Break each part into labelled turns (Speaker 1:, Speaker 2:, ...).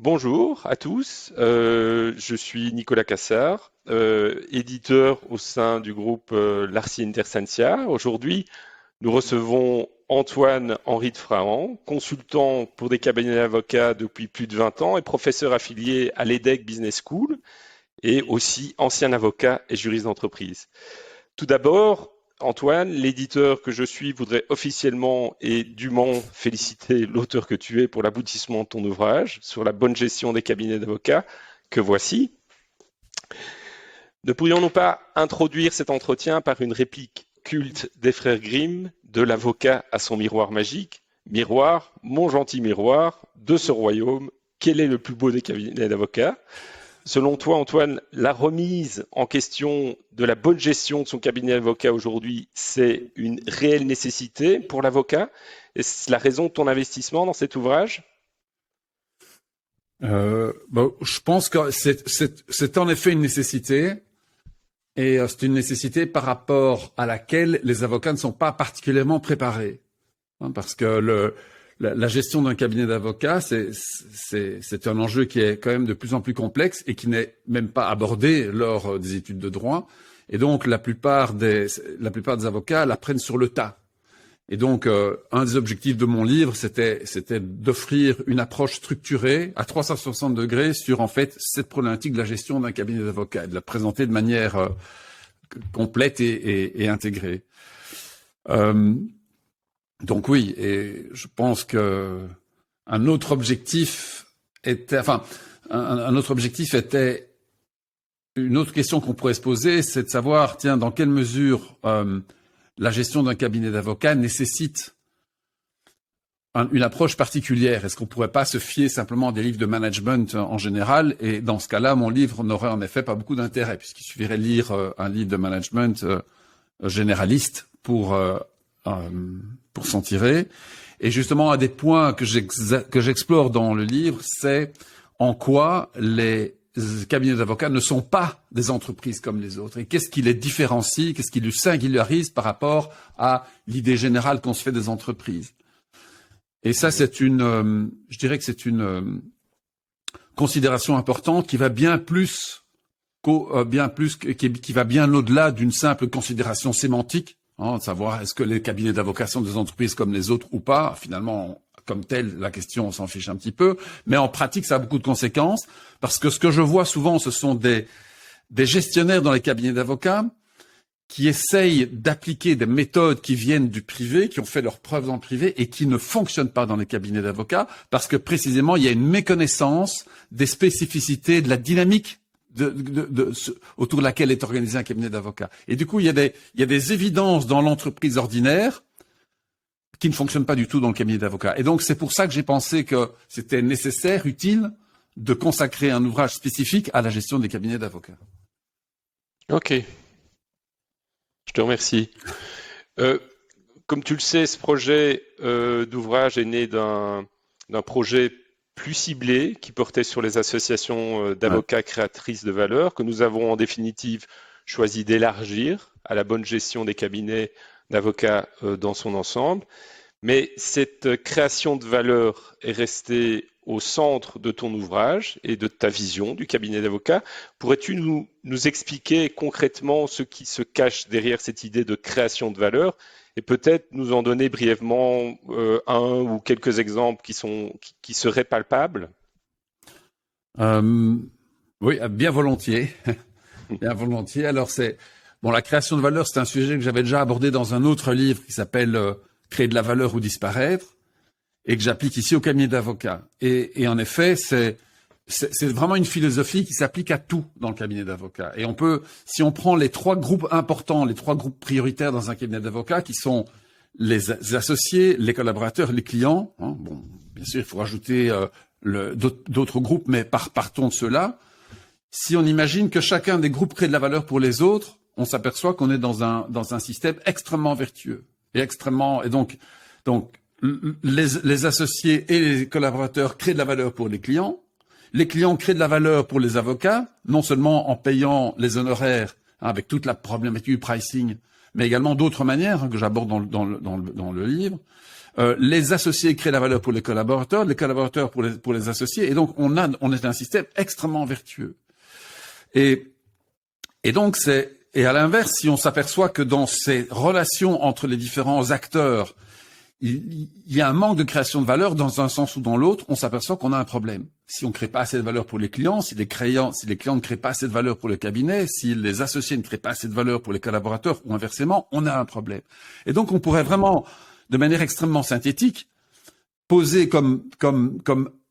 Speaker 1: Bonjour à tous, je suis Nicolas Cassard, éditeur au sein du groupe Larcy Intersentia. Aujourd'hui, nous recevons Antoine-Henri de Frahan, consultant pour des cabinets d'avocats depuis plus de 20 ans et professeur affilié à l'EDEC Business School et aussi ancien avocat et juriste d'entreprise. Tout d'abord, Antoine, l'éditeur que je suis voudrait officiellement et dûment féliciter l'auteur que tu es pour l'aboutissement de ton ouvrage sur la bonne gestion des cabinets d'avocats que voici. Ne pourrions-nous pas introduire cet entretien par une réplique culte des frères Grimm, de l'avocat à son miroir magique? Miroir, mon gentil miroir, de ce royaume, quel est le plus beau des cabinets d'avocats? Selon toi, Antoine, la remise en question de la bonne gestion de son cabinet d'avocat aujourd'hui, c'est une réelle nécessité pour l'avocat? Est-ce la raison de ton investissement dans cet ouvrage?
Speaker 2: Je pense que c'est en effet une nécessité, et c'est une nécessité par rapport à laquelle les avocats ne sont pas particulièrement préparés, parce que la gestion d'un cabinet d'avocats, c'est un enjeu qui est quand même de plus en plus complexe et qui n'est même pas abordé lors des études de droit. Et donc, la plupart des avocats l'apprennent sur le tas. Et donc, un des objectifs de mon livre, c'était d'offrir une approche structurée à 360 degrés sur, en fait, cette problématique de la gestion d'un cabinet d'avocats, et de la présenter de manière complète et intégrée. Donc oui, et je pense que un autre objectif était, une autre question qu'on pourrait se poser, c'est de savoir, tiens, dans quelle mesure la gestion d'un cabinet d'avocats nécessite une approche particulière. Est-ce qu'on pourrait pas se fier simplement à des livres de management en général? Et dans ce cas-là, mon livre n'aurait en effet pas beaucoup d'intérêt, puisqu'il suffirait de lire un livre de management généraliste pour s'en tirer. Et justement, un des points que j'explore dans le livre, c'est en quoi les cabinets d'avocats ne sont pas des entreprises comme les autres. Et qu'est-ce qui les différencie, qu'est-ce qui les singularise par rapport à l'idée générale qu'on se fait des entreprises. Et ça, je dirais que c'est une considération importante qui va bien plus, qui va bien au-delà d'une simple considération sémantique, de savoir est-ce que les cabinets d'avocats sont des entreprises comme les autres ou pas. Finalement, comme tel, la question, on s'en fiche un petit peu. Mais en pratique, ça a beaucoup de conséquences, parce que ce que je vois souvent, ce sont des gestionnaires dans les cabinets d'avocats qui essayent d'appliquer des méthodes qui viennent du privé, qui ont fait leurs preuves dans le privé et qui ne fonctionnent pas dans les cabinets d'avocats, parce que précisément, il y a une méconnaissance des spécificités, de la dynamique autour de laquelle est organisé un cabinet d'avocats. Et du coup, il y a des évidences dans l'entreprise ordinaire qui ne fonctionnent pas du tout dans le cabinet d'avocats. Et donc, c'est pour ça que j'ai pensé que c'était nécessaire, utile, de consacrer un ouvrage spécifique à la gestion des cabinets d'avocats.
Speaker 1: Ok, je te remercie. Comme tu le sais, ce projet d'ouvrage est né d'un projet plus ciblé qui portait sur les associations d'avocats créatrices de valeur, que nous avons en définitive choisi d'élargir à la bonne gestion des cabinets d'avocats dans son ensemble. Mais cette création de valeur est restée au centre de ton ouvrage et de ta vision du cabinet d'avocats. Pourrais-tu nous expliquer concrètement ce qui se cache derrière cette idée de création de valeur et peut-être nous en donner brièvement un ou quelques exemples qui seraient palpables?
Speaker 2: Oui, bien volontiers. Bien volontiers. Alors la création de valeur, c'est un sujet que j'avais déjà abordé dans un autre livre qui s'appelle Créer de la valeur ou disparaître, et que j'applique ici au cabinet d'avocats. Et en effet, c'est vraiment une philosophie qui s'applique à tout dans le cabinet d'avocats. Et si on prend les trois groupes importants, les trois groupes prioritaires dans un cabinet d'avocats, qui sont les associés, les collaborateurs, les clients, bien sûr, il faut rajouter d'autres groupes, mais partons de ceux-là. Si on imagine que chacun des groupes crée de la valeur pour les autres, on s'aperçoit qu'on est dans un système extrêmement vertueux. Et donc, les associés et les collaborateurs créent de la valeur pour les clients créent de la valeur pour les avocats, non seulement en payant les honoraires, avec toute la problématique du pricing, mais également d'autres manières que j'aborde dans le livre. les associés créent la valeur pour les collaborateurs pour les associés, et donc on est un système extrêmement vertueux. Et donc et à l'inverse, si on s'aperçoit que dans ces relations entre les différents acteurs, il y a un manque de création de valeur dans un sens ou dans l'autre, on s'aperçoit qu'on a un problème. Si on ne crée pas assez de valeur pour les clients, si les clients ne créent pas assez de valeur pour le cabinet, si les associés ne créent pas assez de valeur pour les collaborateurs, ou inversement, on a un problème. Et donc, on pourrait vraiment, de manière extrêmement synthétique, poser comme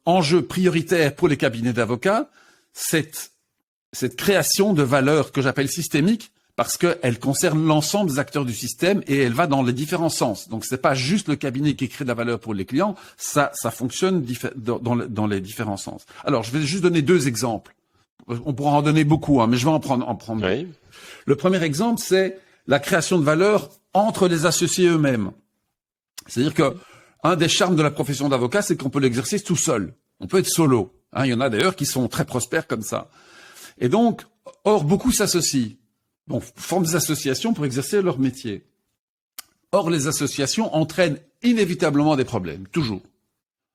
Speaker 2: enjeu prioritaire pour les cabinets d'avocats cette création de valeur que j'appelle systémique, parce qu'elle concerne l'ensemble des acteurs du système et elle va dans les différents sens. Donc, c'est pas juste le cabinet qui crée de la valeur pour les clients, ça fonctionne dans les différents sens. Alors, je vais juste donner 2 exemples. On pourra en donner beaucoup, mais je vais en prendre.
Speaker 1: Oui.
Speaker 2: Le premier exemple, c'est la création de valeur entre les associés eux-mêmes. C'est-à-dire que un des charmes de la profession d'avocat, c'est qu'on peut l'exercer tout seul. On peut être solo. Il y en a d'ailleurs qui sont très prospères comme ça. Et donc, or, beaucoup s'associent. Bon, forment des associations pour exercer leur métier. Or, les associations entraînent inévitablement des problèmes, toujours.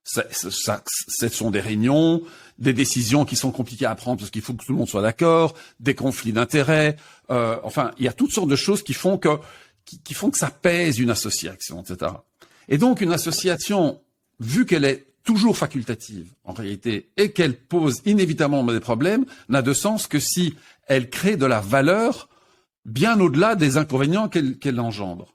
Speaker 2: Ce sont des réunions, des décisions qui sont compliquées à prendre parce qu'il faut que tout le monde soit d'accord, des conflits d'intérêts. Enfin, il y a toutes sortes de choses qui font que ça pèse une association, etc. Et donc, une association, vu qu'elle est toujours facultative, en réalité, et qu'elle pose inévitablement des problèmes, n'a de sens que si elle crée de la valeur bien au-delà des inconvénients qu'elle engendre.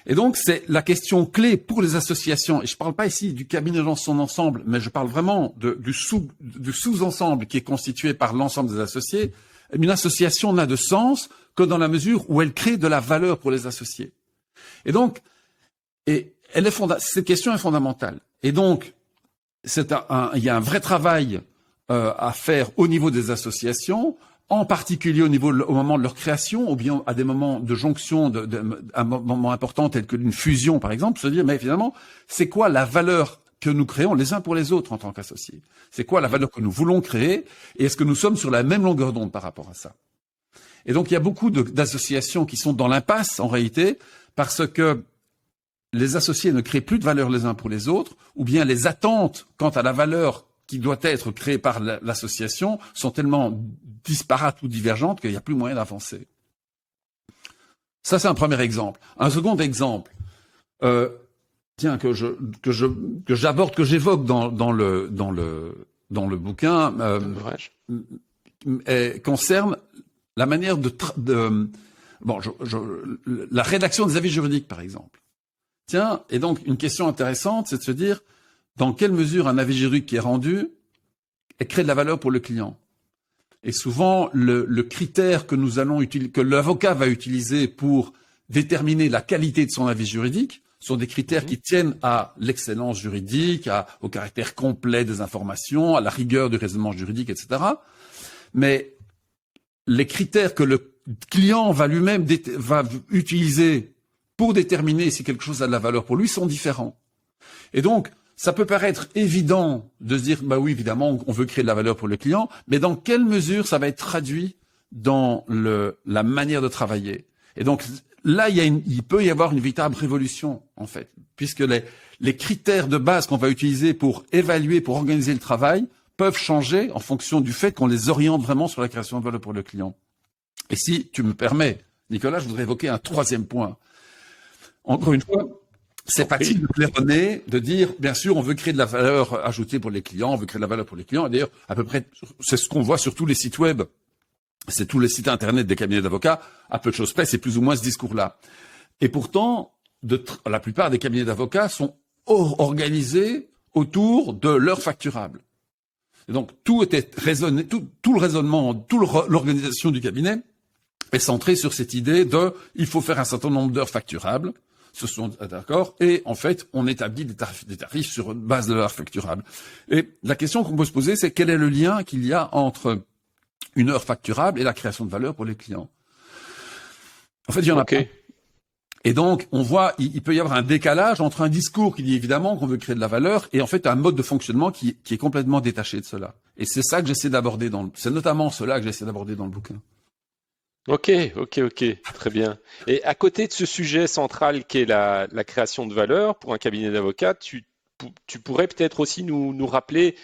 Speaker 2: Et donc, c'est la question clé pour les associations, et je ne parle pas ici du cabinet dans son ensemble, mais je parle vraiment du sous-ensemble qui est constitué par l'ensemble des associés. Une association n'a de sens que dans la mesure où elle crée de la valeur pour les associés. Et donc, cette question est fondamentale. Et donc, il y a un vrai travail à faire au niveau des associations, en particulier au moment de leur création, ou bien à des moments de jonction, un moment important tel que une fusion, par exemple, se dire, mais finalement, c'est quoi la valeur que nous créons les uns pour les autres en tant qu'associés? C'est quoi la valeur que nous voulons créer? Et est-ce que nous sommes sur la même longueur d'onde par rapport à ça? Et donc, il y a beaucoup d'associations qui sont dans l'impasse, en réalité, parce que les associés ne créent plus de valeur les uns pour les autres, ou bien les attentes quant à la valeur qui doit être créée par l'association sont tellement disparates ou divergentes qu'il n'y a plus moyen d'avancer. Ça, c'est un premier exemple. Un second exemple, que j'aborde, que j'évoque dans le bouquin, concerne la manière la rédaction des avis juridiques, par exemple. Tiens, et donc une question intéressante, c'est de se dire dans quelle mesure un avis juridique qui est rendu crée de la valeur pour le client. Et souvent, le critère que l'avocat va utiliser pour déterminer la qualité de son avis juridique sont des critères qui tiennent à l'excellence juridique, au caractère complet des informations, à la rigueur du raisonnement juridique, etc. Mais les critères que le client va lui-même va utiliser pour déterminer si quelque chose a de la valeur pour lui sont différents. Et donc, ça peut paraître évident de se dire, bah oui, évidemment, on veut créer de la valeur pour le client, mais dans quelle mesure ça va être traduit dans la manière de travailler? Et donc, là, il peut y avoir une véritable révolution, en fait, puisque les critères de base qu'on va utiliser pour évaluer, pour organiser le travail, peuvent changer en fonction du fait qu'on les oriente vraiment sur la création de valeur pour le client. Et si tu me permets, Nicolas, je voudrais évoquer un 3e point. Encore une fois, c'est facile de claironner, de dire, bien sûr, on veut créer de la valeur ajoutée pour les clients, on veut créer de la valeur pour les clients. Et d'ailleurs, à peu près, c'est ce qu'on voit sur tous les sites web, c'est tous les sites internet des cabinets d'avocats. À peu de choses près, c'est plus ou moins ce discours-là. Et pourtant, la plupart des cabinets d'avocats sont organisés autour de l'heure facturable. Et donc, tout était raisonné, tout le raisonnement, l'organisation du cabinet est centrée sur cette idée il faut faire un certain nombre d'heures facturables. D'accord. Et en fait, on établit des tarifs sur base de l'heure facturable. Et la question qu'on peut se poser, c'est quel est le lien qu'il y a entre une heure facturable et la création de valeur pour les clients? En fait, il y en a pas. Et donc, on voit, il peut y avoir un décalage entre un discours qui dit évidemment qu'on veut créer de la valeur et en fait un mode de fonctionnement qui est complètement détaché de cela. Et c'est ça que j'essaie d'aborder c'est notamment cela que j'essaie d'aborder dans le bouquin.
Speaker 1: Ok, ok, très bien. Et à côté de ce sujet central qui est la création de valeur pour un cabinet d'avocats, tu pourrais peut-être aussi nous rappeler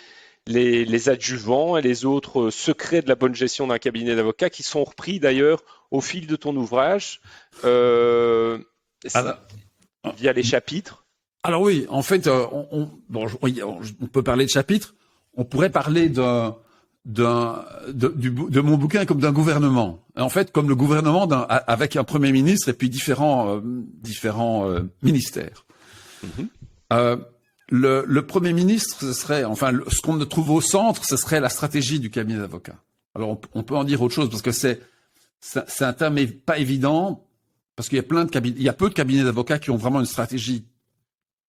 Speaker 1: les adjuvants et les autres secrets de la bonne gestion d'un cabinet d'avocats qui sont repris d'ailleurs au fil de ton ouvrage euh,
Speaker 2: Alors,
Speaker 1: via les chapitres.
Speaker 2: alors oui, en fait, bon, oui, on peut parler de chapitres. On pourrait parler de mon bouquin comme d'un gouvernement. En fait, comme le gouvernement avec un premier ministre et puis différents ministères.
Speaker 1: Mhm.
Speaker 2: Euh, le premier ministre, ce serait, enfin, ce qu'on trouve au centre, ce serait la stratégie du cabinet d'avocats. Alors, on peut en dire autre chose parce que c'est un terme pas évident parce qu'il y a il y a peu de cabinets d'avocats qui ont vraiment une stratégie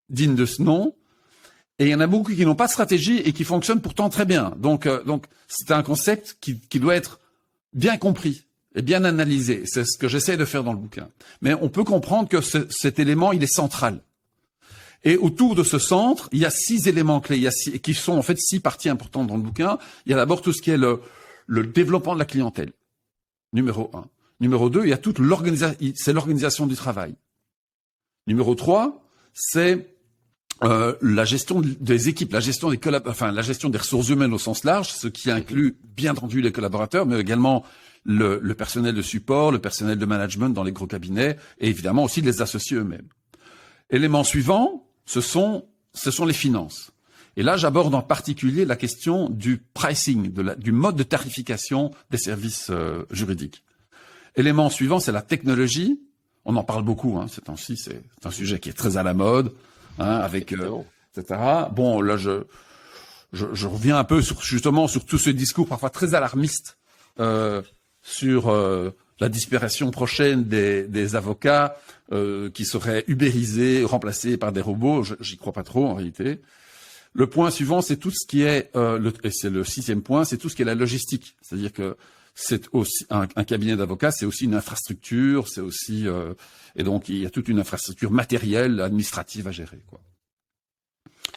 Speaker 2: digne de ce nom. Et il y en a beaucoup qui n'ont pas de stratégie et qui fonctionnent pourtant très bien. Donc c'est un concept qui doit être bien compris et bien analysé. C'est ce que j'essaie de faire dans le bouquin. Mais on peut comprendre que cet élément, il est central. Et autour de ce centre, il y a 6 éléments clés, qui sont en fait 6 parties importantes dans le bouquin. Il y a d'abord tout ce qui est le développement de la clientèle, numéro 1. Numéro 2, il y a toute l'organisation du travail. Numéro 3, c'est la gestion des équipes, la gestion la gestion des ressources humaines au sens large, ce qui inclut bien entendu les collaborateurs, mais également le personnel de support, le personnel de management dans les gros cabinets, et évidemment aussi les associés eux-mêmes. Élément suivant, ce sont les finances. Et là, j'aborde en particulier la question du pricing, du mode de tarification des services juridiques. Élément suivant, c'est la technologie. On en parle beaucoup, ces temps-ci, c'est un sujet qui est très à la mode. Avec etc. Bon, là, je reviens un peu justement sur tout ce discours parfois très alarmiste sur la disparition prochaine des avocats qui seraient ubérisés, remplacés par des robots. J'y crois pas trop en réalité. Le point suivant, c'est tout ce qui est et c'est le 6e point, c'est tout ce qui est la logistique. C'est-à-dire que c'est aussi un cabinet d'avocats, c'est aussi une infrastructure, c'est aussi et donc il y a toute une infrastructure matérielle, administrative à gérer, quoi.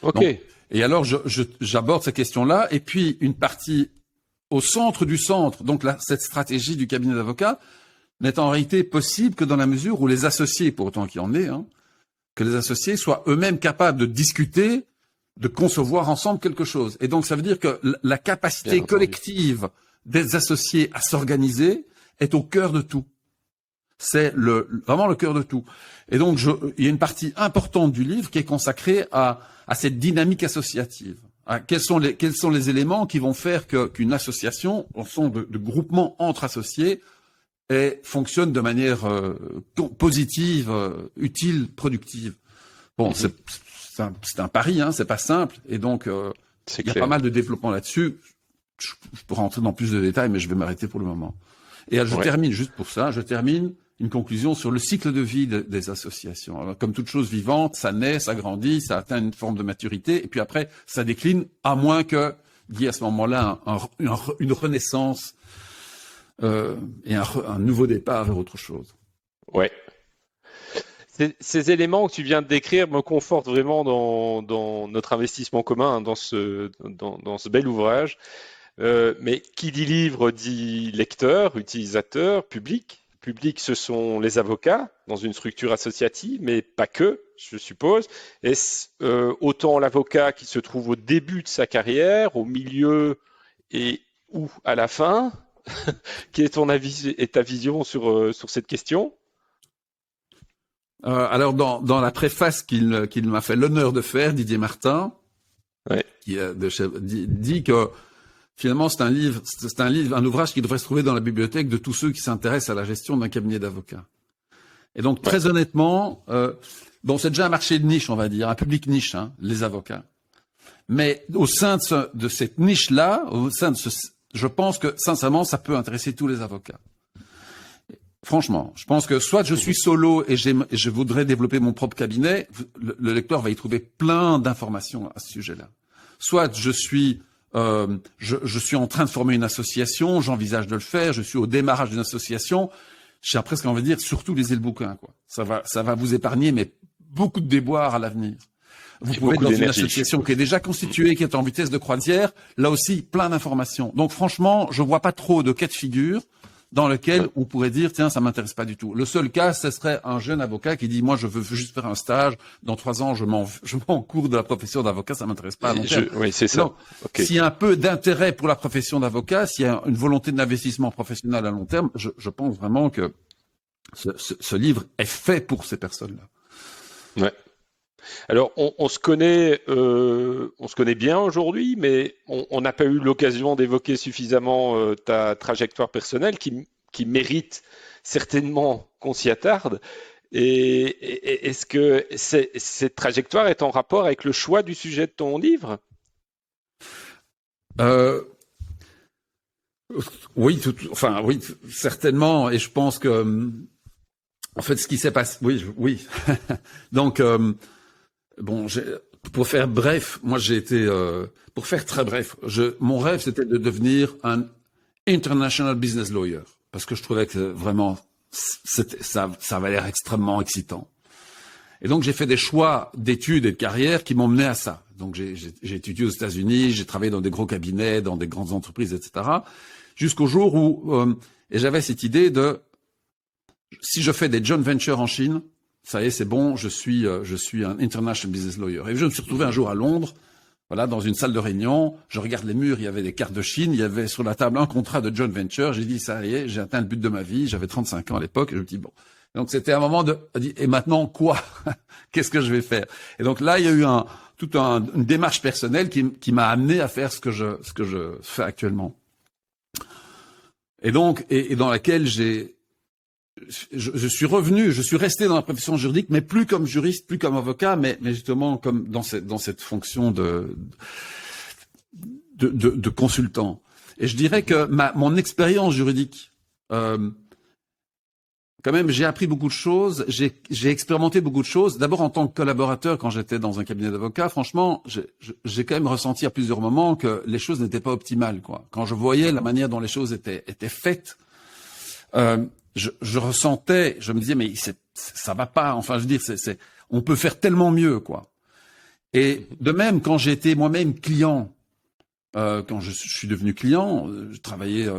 Speaker 1: Ok.
Speaker 2: Donc, et alors j'aborde ces questions-là, et puis une partie au centre du centre. Donc là, cette stratégie du cabinet d'avocats n'est en réalité possible que dans la mesure où les associés, pour autant qu'il y en ait, que les associés soient eux-mêmes capables de discuter, de concevoir ensemble quelque chose. Et donc ça veut dire que la capacité collective des associés à s'organiser est au cœur de tout. C'est vraiment le cœur de tout. Et donc, il y a une partie importante du livre qui est consacrée à cette dynamique associative. Quels sont les éléments qui vont faire qu'une association, en son de groupement entre associés, fonctionne de manière positive, utile, productive. Bon, c'est un pari, c'est pas simple. Et donc, il y a pas mal de développement là-dessus. Je pourrais rentrer dans plus de détails, mais je vais m'arrêter pour le moment. Et je termine juste pour ça. Je termine une conclusion sur le cycle de vie des associations. Alors, comme toute chose vivante, ça naît, ça grandit, ça atteint une forme de maturité, et puis après, ça décline, à moins qu'il y ait à ce moment-là une renaissance et un nouveau départ vers autre chose.
Speaker 1: Ouais. Ces éléments que tu viens de décrire me confortent vraiment dans notre investissement commun, dans ce bel ouvrage. Mais qui dit livre dit lecteur, utilisateur, public. Public, ce sont les avocats dans une structure associative, mais pas que, je suppose. Est-ce autant l'avocat qui se trouve au début de sa carrière, au milieu ou à la fin? Quel est ton avis et ta vision sur cette question?
Speaker 2: Alors, dans la préface qu'il m'a fait l'honneur de faire, Didier Martin, qui dit que finalement, c'est un ouvrage qui devrait se trouver dans la bibliothèque de tous ceux qui s'intéressent à la gestion d'un cabinet d'avocats. Et donc, très honnêtement, c'est déjà un marché de niche, on va dire, un public niche, les avocats. Mais au sein de cette niche-là, je pense que, sincèrement, ça peut intéresser tous les avocats. Franchement, je pense que soit je suis solo et je voudrais développer mon propre cabinet, le lecteur va y trouver plein d'informations à ce sujet-là. Soit je suis en train de former une association, j'envisage de le faire, je suis au démarrage d'une association, j'ai presque envie de dire, surtout lisez le bouquin, quoi. Ça va vous épargner, mais beaucoup de déboires à l'avenir. Vous pouvez être dans une association qui est déjà constituée, qui est en vitesse de croisière, là aussi, plein d'informations. Donc franchement, je vois pas trop de cas de figure dans lequel
Speaker 1: Ouais.
Speaker 2: on pourrait dire, tiens, ça m'intéresse pas du tout. Le seul cas, ce serait un jeune avocat qui dit, moi, je veux juste faire un stage. Dans 3 ans, je m'en cours de la profession d'avocat, ça m'intéresse pas à long terme.
Speaker 1: Oui, c'est ça.
Speaker 2: Donc,
Speaker 1: Ok.
Speaker 2: s'il y a un peu d'intérêt pour la profession d'avocat, s'il y a une volonté d'investissement professionnel à long terme, je pense vraiment que ce livre est fait pour ces personnes-là.
Speaker 1: Ouais. Alors, on se connaît bien aujourd'hui, mais on n'a pas eu l'occasion d'évoquer suffisamment ta trajectoire personnelle qui mérite certainement qu'on s'y attarde. Et est-ce que cette trajectoire est en rapport avec le choix du sujet de ton livre?
Speaker 2: Euh, oui, oui, certainement. Et je pense que, en fait, ce qui s'est passé, oui. Donc, bon, pour faire bref, moi j'ai été, pour faire très bref, mon rêve c'était de devenir un international business lawyer parce que je trouvais que vraiment ça avait l'air extrêmement excitant. Et donc j'ai fait des choix d'études et de carrière qui m'ont mené à ça. Donc j'ai étudié aux États-Unis, j'ai travaillé dans des gros cabinets, dans des grandes entreprises, etc. Jusqu'au jour où et j'avais cette idée de si je fais des joint ventures en Chine, ça y est, c'est bon, je suis un international business lawyer. Et je me suis retrouvé un jour à Londres, voilà, dans une salle de réunion. Je regarde les murs, il y avait des cartes de Chine, il y avait sur la table un contrat de joint venture. J'ai dit, ça y est, j'ai atteint le but de ma vie. J'avais 35 ans à l'époque et je me dis, bon. Donc c'était un moment et maintenant quoi? Qu'est-ce que je vais faire? Et donc là, il y a eu une démarche personnelle qui m'a amené à faire ce que je fais actuellement. Et donc, et dans laquelle je suis resté dans la profession juridique, mais plus comme juriste, plus comme avocat, mais justement comme dans cette fonction de consultant. Et je dirais que mon expérience juridique, quand même, j'ai appris beaucoup de choses, j'ai expérimenté beaucoup de choses. D'abord en tant que collaborateur, quand j'étais dans un cabinet d'avocats, franchement, j'ai quand même ressenti à plusieurs moments que les choses n'étaient pas optimales, quoi. Quand je voyais la manière dont les choses étaient faites, je ressentais, je me disais, mais ça va pas. Enfin, je veux dire, on peut faire tellement mieux, quoi. Et de même, quand j'ai été moi-même client, quand je suis devenu client, je travaillais.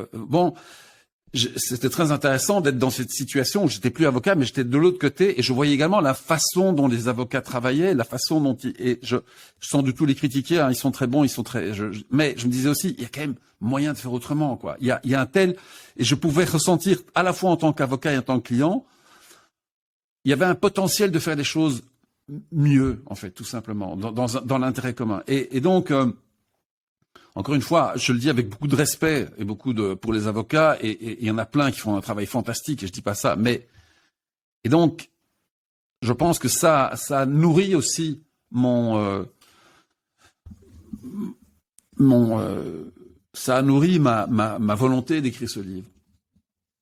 Speaker 2: C'était très intéressant d'être dans cette situation où j'étais plus avocat, mais j'étais de l'autre côté et je voyais également la façon dont les avocats travaillaient, la façon dont sans du tout les critiquer, hein, ils sont très bons, mais je me disais aussi, il y a quand même moyen de faire autrement, quoi. Il y a un tel, et je pouvais ressentir à la fois en tant qu'avocat et en tant que client, il y avait un potentiel de faire des choses mieux, en fait, tout simplement, dans l'intérêt commun. Et donc, encore une fois, je le dis avec beaucoup de respect et pour les avocats, et il y en a plein qui font un travail fantastique, et je dis pas ça, et donc, je pense que ça nourrit aussi ça a nourri ma volonté d'écrire ce livre.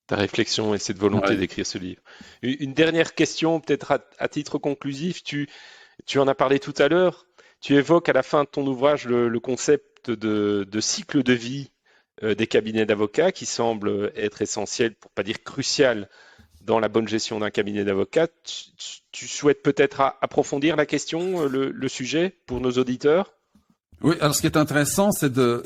Speaker 1: Ta réflexion et cette volonté
Speaker 2: Ouais.
Speaker 1: d'écrire ce livre. Une dernière question, peut-être à titre conclusif. Tu en as parlé tout à l'heure. Tu évoques à la fin de ton ouvrage le concept de cycle de vie des cabinets d'avocats qui semble être essentiel, pour pas dire crucial, dans la bonne gestion d'un cabinet d'avocats. Tu souhaites peut-être approfondir la question, le sujet pour nos auditeurs?
Speaker 2: Oui, alors ce qui est intéressant, c'est de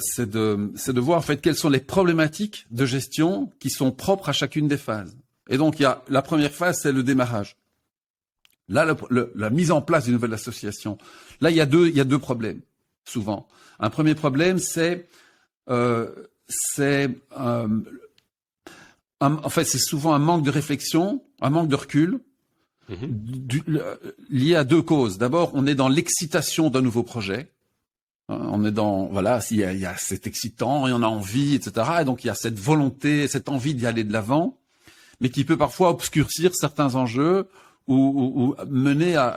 Speaker 2: voir en fait quelles sont les problématiques de gestion qui sont propres à chacune des phases. Et donc il y a la première phase, c'est le démarrage. Là, la mise en place d'une nouvelle association. Là, il y a deux problèmes souvent. Un premier problème, en fait, c'est souvent un manque de réflexion, un manque de recul, lié à deux causes. D'abord, on est dans l'excitation d'un nouveau projet. On est il y a cet excitant, et on a envie, etc. Et donc il y a cette volonté, cette envie d'y aller de l'avant, mais qui peut parfois obscurcir certains enjeux ou mener à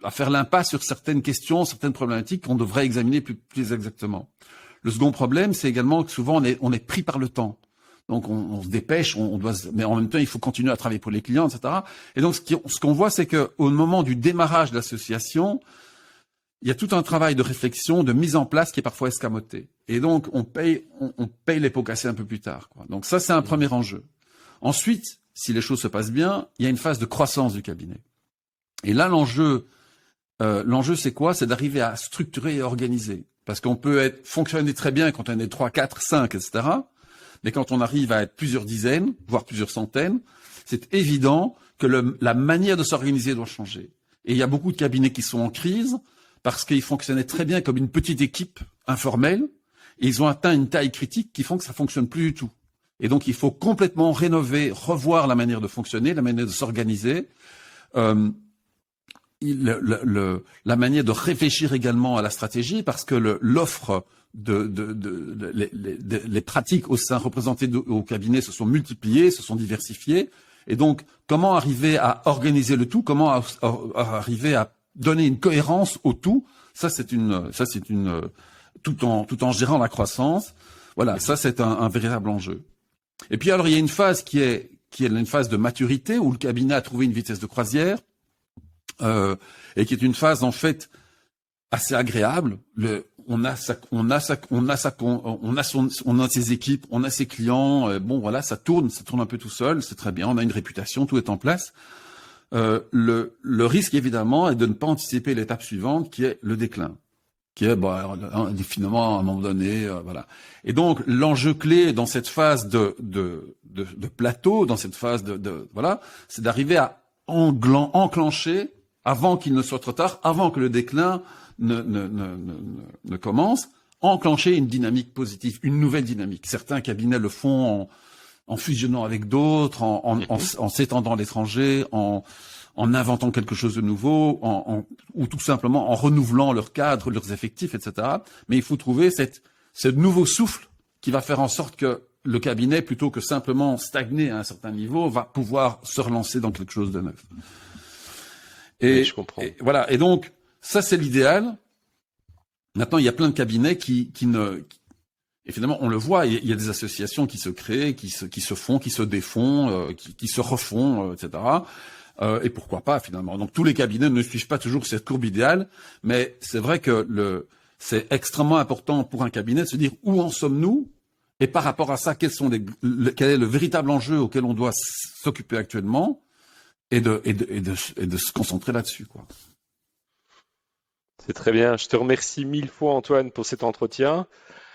Speaker 2: à faire l'impasse sur certaines questions, certaines problématiques qu'on devrait examiner plus exactement. Le second problème, c'est également que souvent on est pris par le temps. Donc on se dépêche, mais en même temps il faut continuer à travailler pour les clients, etc. Et donc ce qu'on voit, c'est que au moment du démarrage de l'association, il y a tout un travail de réflexion, de mise en place qui est parfois escamoté. Et donc, on paye les pots cassés un peu plus tard, quoi. Donc ça, c'est un premier enjeu. Ensuite, si les choses se passent bien, il y a une phase de croissance du cabinet. Et là, l'enjeu, c'est quoi? C'est d'arriver à structurer et organiser. Parce qu'on peut fonctionner très bien quand on est 3, 4, 5, etc. Mais quand on arrive à être plusieurs dizaines, voire plusieurs centaines, c'est évident que la manière de s'organiser doit changer. Et il y a beaucoup de cabinets qui sont en crise parce qu'ils fonctionnaient très bien comme une petite équipe informelle et ils ont atteint une taille critique qui font que ça fonctionne plus du tout. Et donc il faut complètement rénover, revoir la manière de fonctionner, la manière de s'organiser, la manière de réfléchir également à la stratégie parce que l'offre les pratiques au sein représentées au cabinet se sont multipliées, se sont diversifiées. Et donc, comment arriver à organiser le tout, comment arriver à donner une cohérence au tout, tout en gérant la croissance. Voilà, ça c'est un véritable enjeu. Et puis alors il y a une phase qui est une phase de maturité où le cabinet a trouvé une vitesse de croisière et qui est une phase en fait assez agréable. On a ses équipes, on a ses clients. Bon voilà, ça tourne un peu tout seul, c'est très bien. On a une réputation, tout est en place. Le risque évidemment est de ne pas anticiper l'étape suivante, qui est le déclin, qui est finalement à un moment donné, voilà. Et donc l'enjeu clé dans cette phase de plateau, dans cette phase voilà, c'est d'arriver à enclencher avant qu'il ne soit trop tard, avant que le déclin ne commence, enclencher une dynamique positive, une nouvelle dynamique. Certains cabinets le font en fusionnant avec d'autres, en s'étendant à l'étranger, en inventant quelque chose de nouveau, ou tout simplement en renouvelant leur cadre, leurs effectifs, etc. Mais il faut trouver ce nouveau souffle qui va faire en sorte que le cabinet, plutôt que simplement stagner à un certain niveau, va pouvoir se relancer dans quelque chose de neuf.
Speaker 1: Oui, je comprends.
Speaker 2: Et voilà. Et donc, ça, c'est l'idéal. Maintenant, il y a plein de cabinets et finalement, on le voit, il y a des associations qui se créent, qui se font, qui se défont, qui se refont, etc. Et pourquoi pas, finalement. Donc, tous les cabinets ne suivent pas toujours cette courbe idéale, mais c'est vrai que c'est extrêmement important pour un cabinet de se dire où en sommes-nous, et par rapport à ça, quel est le véritable enjeu auquel on doit s'occuper actuellement, et de se concentrer là-dessus, quoi.
Speaker 1: C'est très bien. Je te remercie 1000 fois, Antoine, pour cet entretien.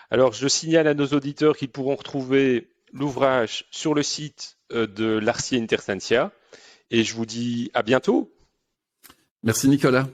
Speaker 1: Alors, je signale à nos auditeurs qu'ils pourront retrouver l'ouvrage sur le site de Larcier Intersentia. Et je vous dis à bientôt.
Speaker 2: Merci, Nicolas.